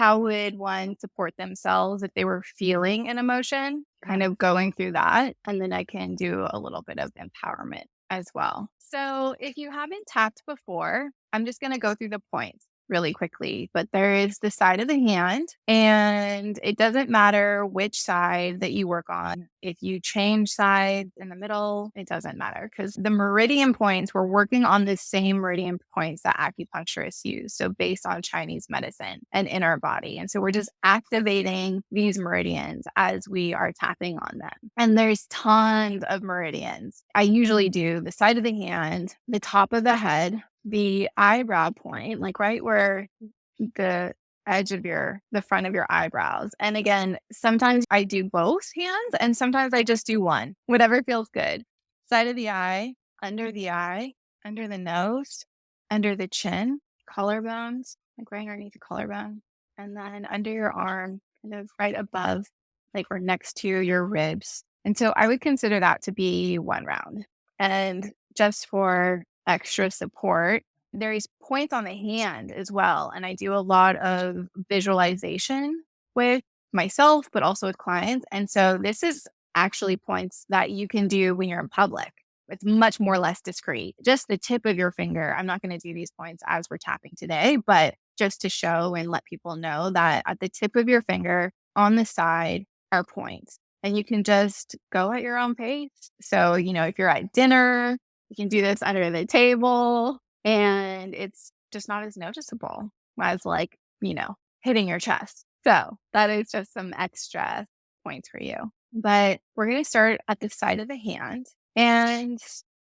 how would one support themselves if they were feeling an emotion, kind of going through that. And then I can do a little bit of empowerment as well. So if you haven't tapped before, I'm just going to go through the points really quickly, but there is the side of the hand, and it doesn't matter which side that you work on. If you change sides in the middle, it doesn't matter because the meridian points, we're working on the same meridian points that acupuncturists use. So based on Chinese medicine and in our body. And so we're just activating these meridians as we are tapping on them. And there's tons of meridians. I usually do the side of the hand, the top of the head, the eyebrow point, like right where the edge of the front of your eyebrows. And again, sometimes I do both hands and sometimes I just do one, whatever feels good. Side of the eye, under the nose, under the chin, collarbones, like right underneath the collarbone, and then under your arm, kind of right above, like we're next to your ribs. And so I would consider that to be one round. And just for extra support, there's points on the hand as well. And I do a lot of visualization with myself, but also with clients. And so this is actually points that you can do when you're in public. It's much more less discreet. Just the tip of your finger. I'm not going to do these points as we're tapping today, but just to show and let people know that at the tip of your finger on the side are points. And you can just go at your own pace. So, if you're at dinner, you can do this under the table and it's just not as noticeable as hitting your chest. So that is just some extra points for you. But we're going to start at the side of the hand. And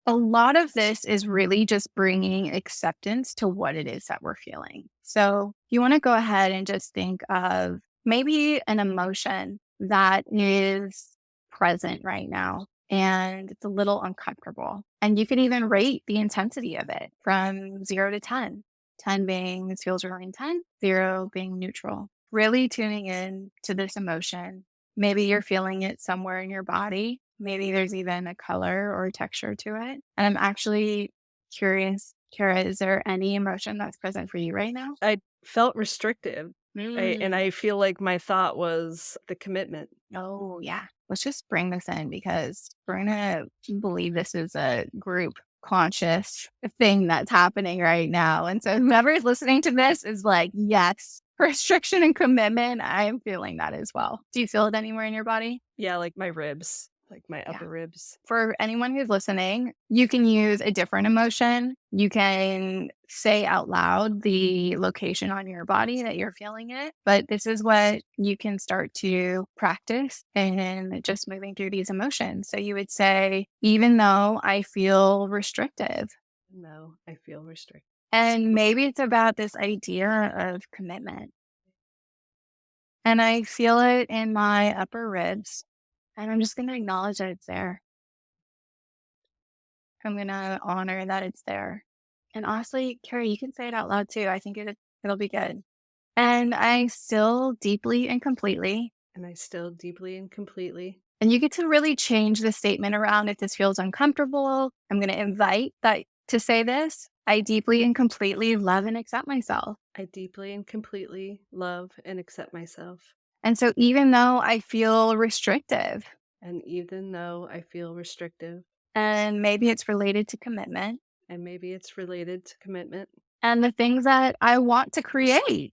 a lot of this is really just bringing acceptance to what it is that we're feeling. So you want to go ahead and just think of maybe an emotion that is present right now and it's a little uncomfortable. And you can even rate the intensity of it from 0 to 10. 10 being this feels really intense, 0 being neutral. Really tuning in to this emotion. Maybe you're feeling it somewhere in your body. Maybe there's even a color or a texture to it. And I'm actually curious, Kara, is there any emotion that's present for you right now? I felt restrictive. And Mm. I feel like my thought was the commitment. Oh, yeah. Let's just bring this in because we're going to believe this is a group conscious thing that's happening right now. And so whoever's listening to this is like, yes, restriction and commitment. I am feeling that as well. Do you feel it anywhere in your body? Yeah, like my ribs, like my Yeah. upper ribs. For anyone who's listening, you can use a different emotion. You can say out loud the location on your body that you're feeling it. But this is what you can start to practice and just moving through these emotions. So you would say, even though I feel restrictive. No, I feel restricted. And maybe it's about this idea of commitment. And I feel it in my upper ribs. And I'm just going to acknowledge that it's there. I'm going to honor that it's there. And honestly, Carrie, you can say it out loud too. I think it'll be good. And I still deeply and completely. And I still deeply and completely. And you get to really change the statement around if this feels uncomfortable. I'm going to invite that to say this. I deeply and completely love and accept myself. I deeply and completely love and accept myself. And so even though I feel restrictive, And even though I feel restrictive, and maybe it's related to commitment and maybe it's related to commitment and the things that I want to create,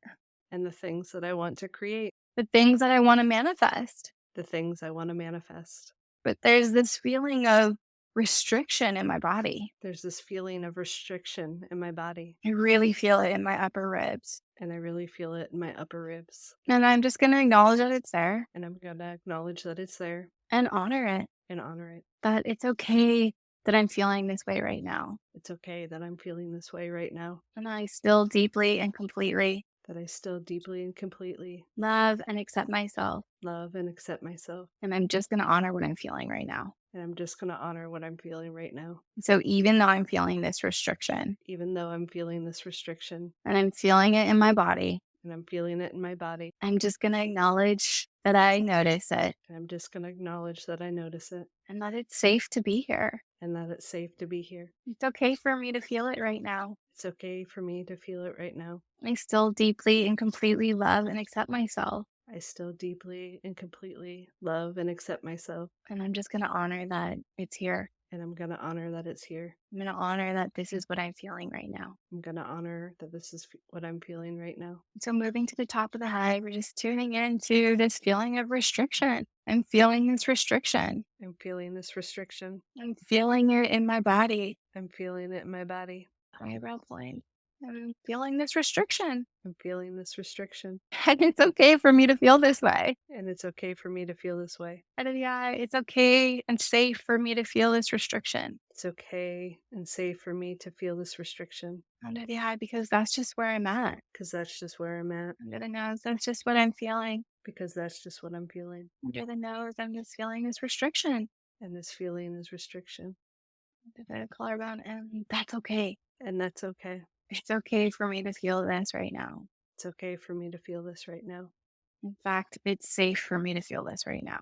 and the things that I want to create, the things that I want to manifest. the things I want to manifest. But there's this feeling of restriction in my body. There's this feeling of restriction in my body, I really feel it in my upper ribs. and I really feel it in my upper ribs. And I'm just going to acknowledge that it's there And I'm going to acknowledge that it's there and honor it, and honor it. that it's okay that I'm feeling this way right now. It's okay that I'm feeling this way right now, And I still deeply and completely that I still deeply and completely love and accept myself. love and accept myself. And I'm just going to honor what I'm feeling right now. And I'm just going to honor what I'm feeling right now. So even though I'm feeling this restriction Even though I'm feeling this restriction and I'm feeling it in my body, and I'm feeling it in my body, I'm just going to acknowledge that I notice it I'm just going to acknowledge that I notice it and that it's safe to be here. and that it's safe to be here. It's okay for me to feel it right now. It's okay for me to feel it right now. I still deeply and completely love and accept myself. I still deeply and completely love and accept myself, And I'm just going to honor that it's here. and I'm going to honor that it's here. I'm going to honor that this is what I'm feeling right now. I'm going to honor that this is what I'm feeling right now. So, moving to the top of the head, we're just tuning into this feeling of restriction. I'm feeling this restriction. I'm feeling this restriction. I'm feeling it in my body. I'm feeling it in my body. Eyebrow point. I'm feeling this restriction. I'm feeling this restriction. And it's okay for me to feel this way. And it's okay for me to feel this way. And yeah, it's okay and safe for me to feel this restriction. It's okay and safe for me to feel this restriction Under the eye, because that's just where I'm at. because that's just where I'm at. Under the nose, that's just what I'm feeling. Because that's just what I'm feeling. Under the nose, I'm just feeling this restriction. And this feeling is restriction. Under the collarbone, and that's okay. And that's okay. It's okay for me to feel this right now. It's okay for me to feel this right now. In fact, it's safe for me to feel this right now.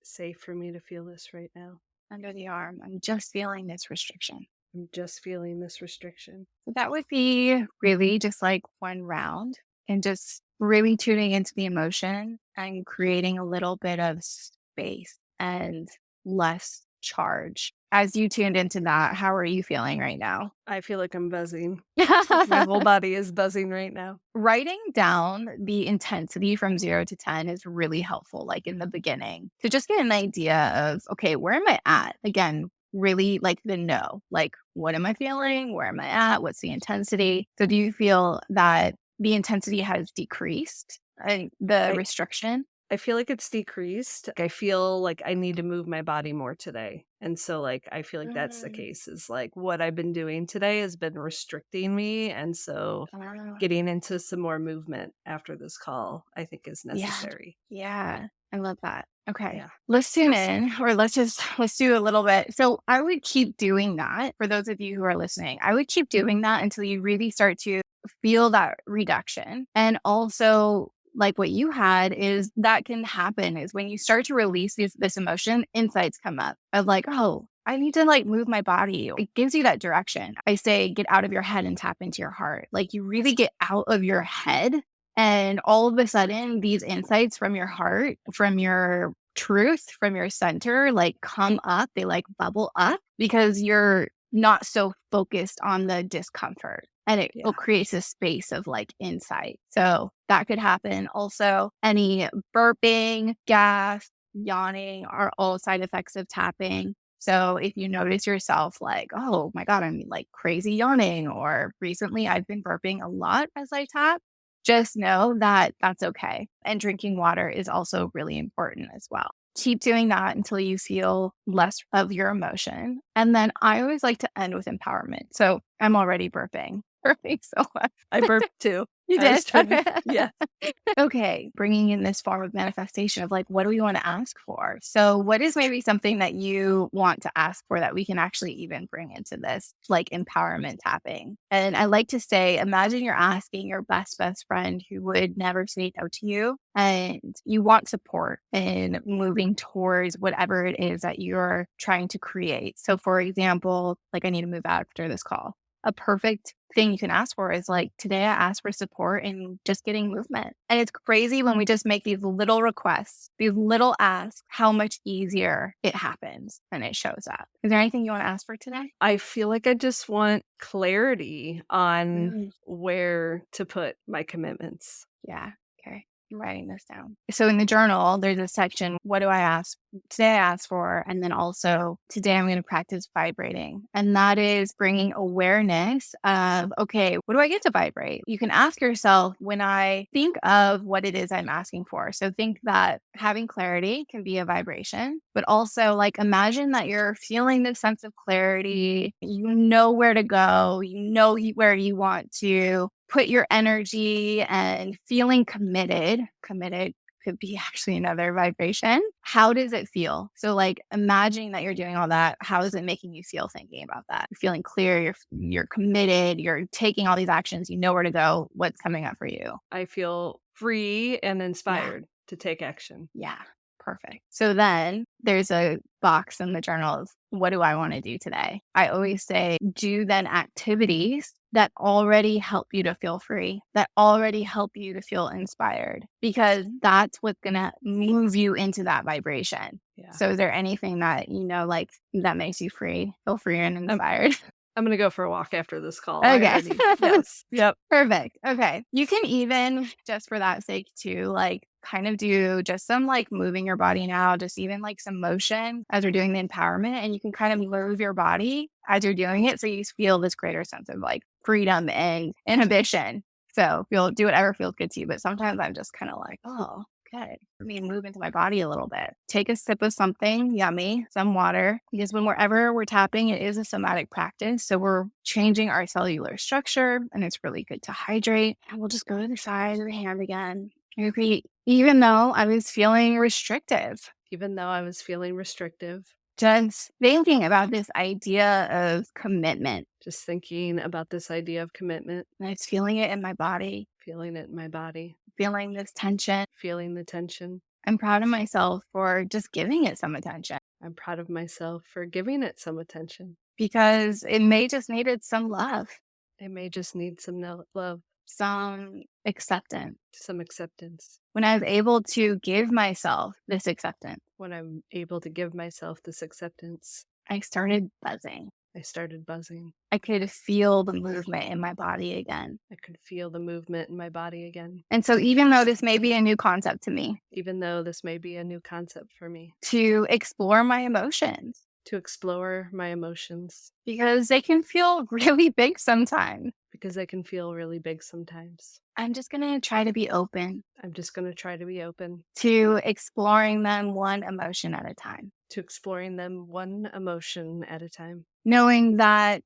Safe for me to feel this right now. Under the arm, I'm just feeling this restriction. I'm just feeling this restriction. So that would be really just like one round and just really tuning into the emotion and creating a little bit of space and less charge. As you tuned into that, how are you feeling right now? I feel like I'm buzzing. My whole body is buzzing right now. Writing down the intensity from 0 to 10 is really helpful, like in the beginning, to just get an idea of, okay, where am I at? Again, really like the know, like, what am I feeling? Where am I at? What's the intensity? So, do you feel that the intensity has decreased and the I restriction? I feel like it's decreased. I feel like I need to move my body more today. And so I feel like that's the Mm, case is what I've been doing today has been restricting me. And so ah, getting into some more movement after this call, I think is yeah. necessary. Yeah, I love that. Okay. Yeah. Let's tune in or let's do a little bit. So I would keep doing that for those of you who are listening. I would keep doing that until you really start to feel that reduction. And also like what you had is that can happen is when you start to release this emotion, insights come up of like, oh, I need to like move my body. It gives you that direction. I say get out of your head and tap into your heart. Like you really get out of your head and all of a sudden, these insights from your heart, from your truth, from your center, like come up, they like bubble up because you're not so focused on the discomfort. And it Yeah. creates a space of like insight. So that could happen. Also, any burping, gas, yawning are all side effects of tapping. So if you notice yourself like, oh my God, I'm like crazy yawning, or recently I've been burping a lot as I tap, just know that that's okay. And drinking water is also really important as well. Keep doing that until you feel less of your emotion. And then I always like to end with empowerment. So I'm already burping. Burping so much. I burped too. You I was did? trying to, yeah. Okay, bringing in this form of manifestation of like, what do we want to ask for? So, what is maybe something that you want to ask for that we can actually even bring into this like empowerment tapping? And I like to say, imagine you're asking your best friend who would never say no to you, and you want support in moving towards whatever it is that you're trying to create. So, for example, like, I need to move out after this call. A perfect thing you can ask for is like, today I asked for support in just getting movement. And it's crazy when we just make these little requests, these little asks, how much easier it happens and it shows up. Is there anything you want to ask for today? I feel like I just want clarity on Mm. where to put my commitments. Yeah. Okay. I'm writing this down. So in the journal, there's a section, what do I ask? Today I asked for, and then also today I'm going to practice vibrating. And that is bringing awareness of, okay, what do I get to vibrate? You can ask yourself when I think of what it is I'm asking for. So think that having clarity can be a vibration, but also like imagine that you're feeling this sense of clarity. You know where to go, where you want to put your energy and feeling committed. Committed could be actually another vibration. How does it feel? So like imagining that you're doing all that. How is it making you feel thinking about that? You're feeling clear, you're committed, you're taking all these actions, you know where to go, what's coming up for you. I feel free and Yeah. inspired. To take action. Yeah, perfect. So then there's a box in the journals. What do I want to do today? I always say, do then activities that already help you to feel free, that already help you to feel inspired, because that's what's going to move you into that vibration. Yeah. So is there anything that, like that makes you feel free and inspired? I'm gonna go for a walk after this call. I Okay. already yes. Yep. Perfect. Okay. You can even, just for that sake too, like kind of do just some like moving your body now, just even like some motion as we're doing the empowerment. And you can kind of move your body as you're doing it. So you feel this greater sense of like freedom and inhibition. So you'll do whatever feels good to you. But sometimes I'm just kind of like, oh, okay. Let me move into my body a little bit. Take a sip of something yummy, some water, because whenever we're tapping, it is a somatic practice. So we're changing our cellular structure and it's really good to hydrate. And we'll just go to the side of the hand again. And repeat, even though I was feeling restrictive, Even though I was feeling restrictive, just thinking about this idea of commitment. just thinking about this idea of commitment, And I was feeling it in my body, feeling it in my body, feeling this tension. feeling the tension. I'm proud of myself for just giving it some attention I'm proud of myself for giving it some attention. because it may just needed some love, It may just need some love, some acceptance. some acceptance. When I was able to give myself this acceptance, When I'm able to give myself this acceptance, I started buzzing. I started buzzing. I could feel the movement in my body again. I could feel the movement in my body again. And so, even though this may be a new concept to me, Even though this may be a new concept for me, to explore my emotions, to explore my emotions, because they can feel really big sometimes, because they can feel really big sometimes. I'm just going to try to be open I'm just going to try to be open to exploring them one emotion at a time, to exploring them one emotion at a time, knowing that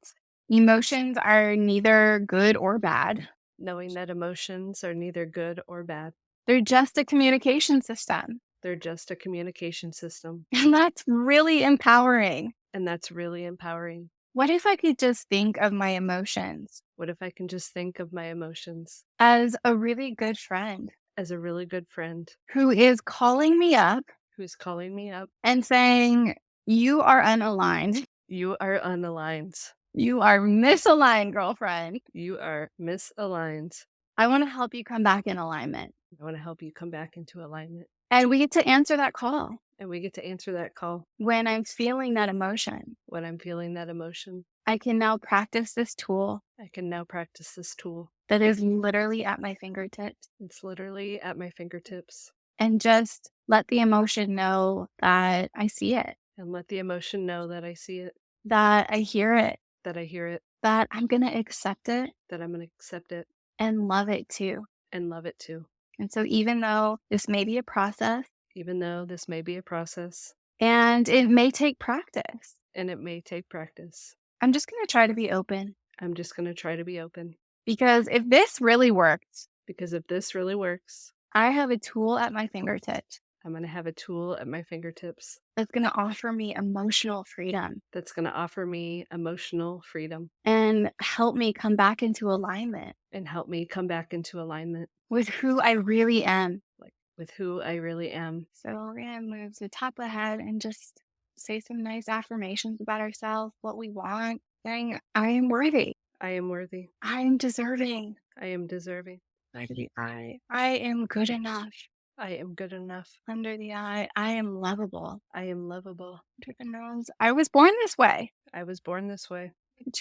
emotions are neither good or bad. knowing that emotions are neither good or bad. They're just a communication system. They're just a communication system, And that's really empowering. and that's really empowering. What if I could just think of my emotions What if I can just think of my emotions as a really good friend as a really good friend who is calling me up who's calling me up? and saying, you are unaligned. You are unaligned. You are misaligned, girlfriend. You are misaligned. I want to help you come back in alignment. I want to help you come back into alignment. And we get to answer that call And we get to answer that call when I'm feeling that emotion. when I'm feeling that emotion. I can now practice this tool I can now practice this tool. that is literally at my fingertips It's literally at my fingertips. and just let the emotion know that I see it, And let the emotion know that I see it, that I hear it, that I hear it, that I'm going to accept it that I'm going to accept it and love it too. and love it too. And so, even though this may be a process Even though this may be a process and it may take practice, and it may take practice, I'm just going to try to be open, I'm just going to try to be open. because if this really works, Because if this really works, I have a tool at my fingertips I'm going to have a tool at my fingertips that's going to offer me emotional freedom that's going to offer me emotional freedom and help me come back into alignment and help me come back into alignment, with who I really am. like with who I really am. So we're going to move to the top of the head and just say some nice affirmations about ourselves, what we want, saying, I am worthy. I am worthy. I am deserving. I am deserving. Under the I am good enough. I am good enough. Under the I am lovable. I am lovable. Under the nose, I was born this way. I was born this way.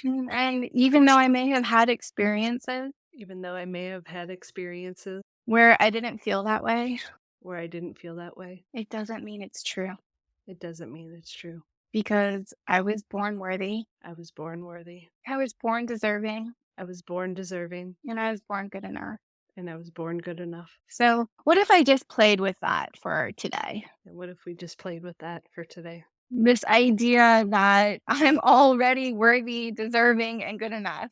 And even though I may have had experiences Even though I may have had experiences where I didn't feel that way, where I didn't feel that way, it doesn't mean it's true, it doesn't mean it's true. because I was born worthy. I was born worthy. I was born deserving, I was born deserving. and I was born good enough. And I was born good enough. So, what if I just played with that for today? And what if we just played with that for today? This idea that I'm already worthy, deserving, and good enough.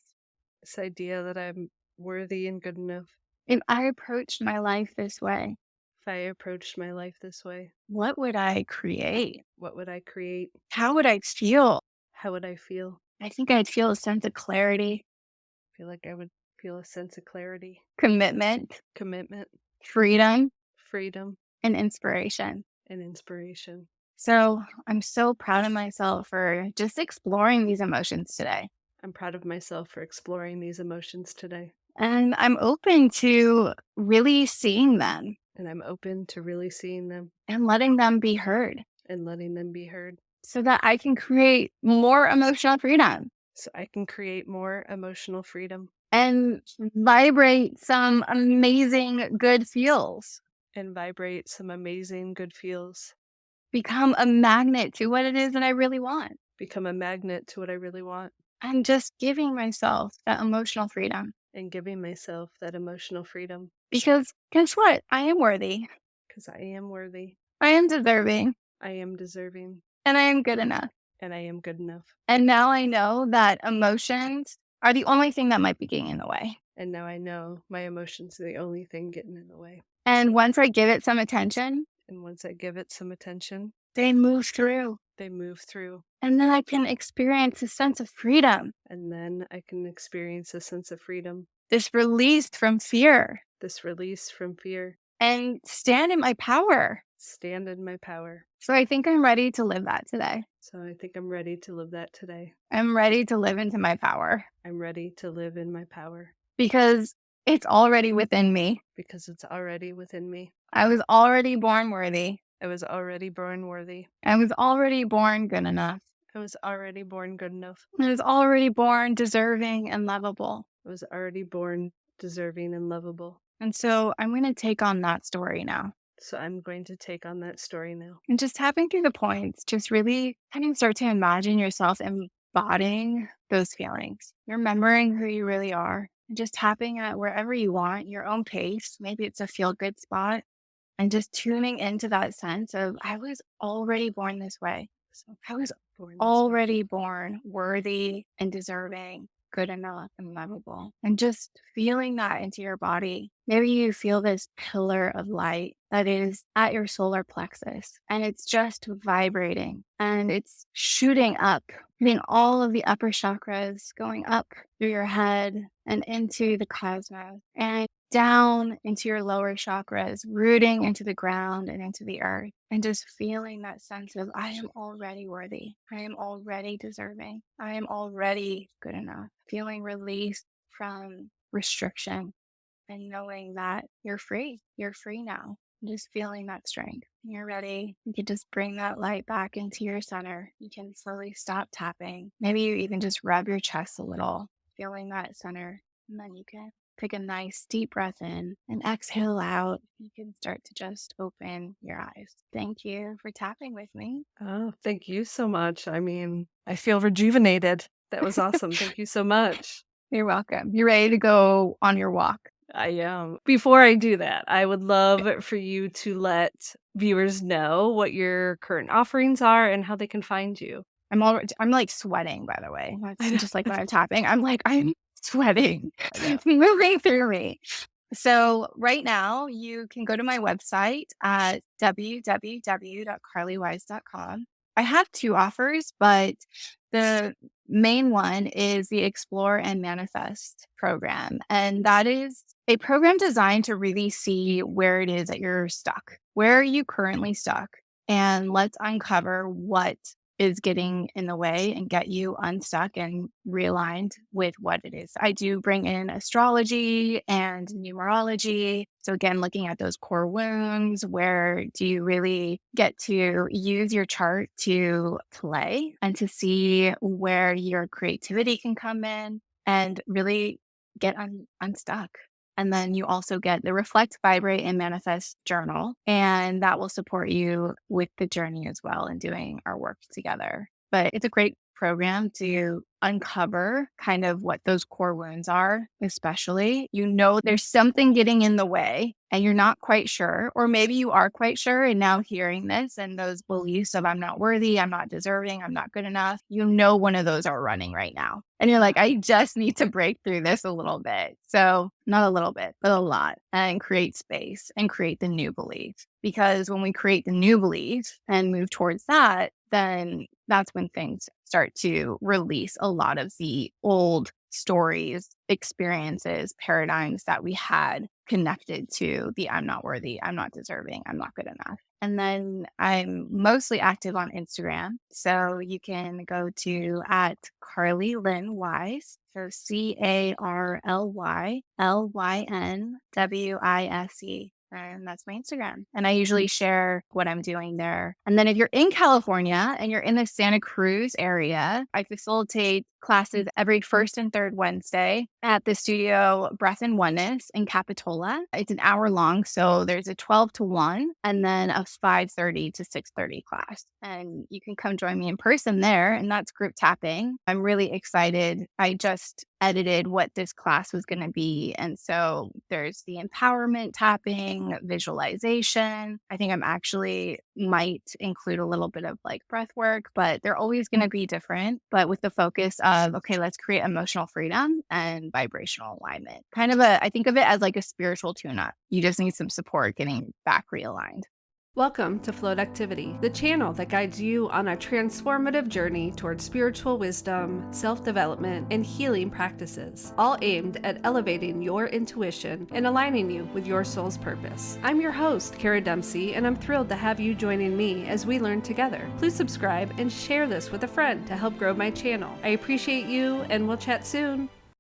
This idea that I'm worthy and good enough. If I approached my life this way, If I approached my life this way, what would I create? what would I create? How would I feel? How would I feel? I think I'd feel a sense of clarity, I feel like I would feel a sense of clarity, commitment, commitment, freedom, freedom, and inspiration. and inspiration. So I'm so proud of myself for just exploring these emotions today. I'm proud of myself for exploring these emotions today, And I'm open to really seeing them and I'm open to really seeing them and letting them be heard and letting them be heard so that I can create more emotional freedom so I can create more emotional freedom and vibrate some amazing good feels. and vibrate some amazing good feels, Become a magnet to what it is that I really want. become a magnet to what I really want, I'm just giving myself that emotional freedom and giving myself that emotional freedom because guess what? I am worthy. because I am worthy, I am deserving I am deserving, and I am good enough. and I am good enough. And now I know that emotions are the only thing that might be getting in the way. And now I know my emotions are the only thing getting in the way. And once I give it some attention, And once I give it some attention, they move through. they move through. And then I can experience a sense of freedom, And then I can experience a sense of freedom, this release from fear, this release from fear, and stand in my power. stand in my power. So I think I'm ready to live that today. So I think I'm ready to live that today. I'm ready to live into my power I'm ready to live in my power because it's already within me. because it's already within me. I was already born worthy. I was already born worthy. I was already born good enough. I was already born good enough. I was already born deserving and lovable. I was already born deserving and lovable. And so I'm going to take on that story now. So I'm going to take on that story now. And just tapping through the points, just really kind of start to imagine yourself embodying those feelings, remembering who you really are, and just tapping at wherever you want, your own pace. Maybe it's a feel good spot, and just tuning into that sense of, I was already born this way. So I was born this way. already born worthy and deserving, good enough and lovable. And just feeling that into your body. Maybe you feel this pillar of light that is at your solar plexus and it's just vibrating and it's shooting up, hitting all of the upper chakras, going up through your head and into the cosmos and down into your lower chakras, rooting into the ground and into the earth, and just feeling that sense of, I am already worthy. I am already deserving. I am already good enough. Feeling released from restriction and knowing that you're free. You're free now. Just feeling that strength. When you're ready, you can just bring that light back into your center. You can slowly stop tapping. Maybe you even just rub your chest a little, feeling that center. And then you can take a nice deep breath in and exhale out. You can start to just open your eyes. Thank you for tapping with me. Oh, thank you so much. I mean, I feel rejuvenated. That was awesome. Thank you so much. You're welcome. You ready to go on your walk? I am. Before I do that, I would love for you to let viewers know what your current offerings are and how they can find you. I'm like sweating, by the way. I That's know. just like when I'm tapping. I'm sweating. I know. It's moving through me. So right now you can go to my website at www.carlywise.com. I have two offers, but the main one is the Explore and Manifest program. And that is a program designed to really see where it is that you're stuck. Where are you currently stuck? And let's uncover what is getting in the way and get you unstuck and realigned with what it is. I do bring in astrology and numerology. So again, looking at those core wounds, where do you really get to use your chart to play and to see where your creativity can come in and really get unstuck. And then you also get the Reflect, Vibrate, and Manifest journal. And that will support you with the journey as well and doing our work together. But it's a great program to uncover kind of what those core wounds are, especially. You know, there's something getting in the way and you're not quite sure, or maybe you are quite sure. And now hearing this and those beliefs of I'm not worthy, I'm not deserving, I'm not good enough, you know, one of those are running right now. And you're like, I just need to break through this a little bit. So, not a little bit, but a lot, and create space and create the new belief. Because when we create the new belief and move towards that, then that's when things start to release a lot of the old stories, experiences, paradigms that we had connected to the I'm not worthy, I'm not deserving, I'm not good enough. And then I'm mostly active on Instagram. So you can go to at Carly Lynn Wise. So CarlyLynWise. And that's my Instagram. And I usually share what I'm doing there. And then if you're in California and you're in the Santa Cruz area, I facilitate classes every first and third Wednesday at the studio Breath and Oneness in Capitola. It's an hour long. So there's a 12 to 1 and then a 5:30 to 6:30 class. And you can come join me in person there. And that's group tapping. I'm really excited. I just edited what this class was going to be. And so there's the empowerment tapping, visualization. I think I'm actually might include a little bit of like breath work, but they're always going to be different, but with the focus of, okay, let's create emotional freedom and vibrational alignment. I think of it as like a spiritual tune up. You just need some support getting back realigned. Welcome to Float Activity, the channel that guides you on a transformative journey towards spiritual wisdom, self-development, and healing practices, all aimed at elevating your intuition and aligning you with your soul's purpose. I'm your host, Kara Dempsey, and I'm thrilled to have you joining me as we learn together. Please subscribe and share this with a friend to help grow my channel. I appreciate you, and we'll chat soon.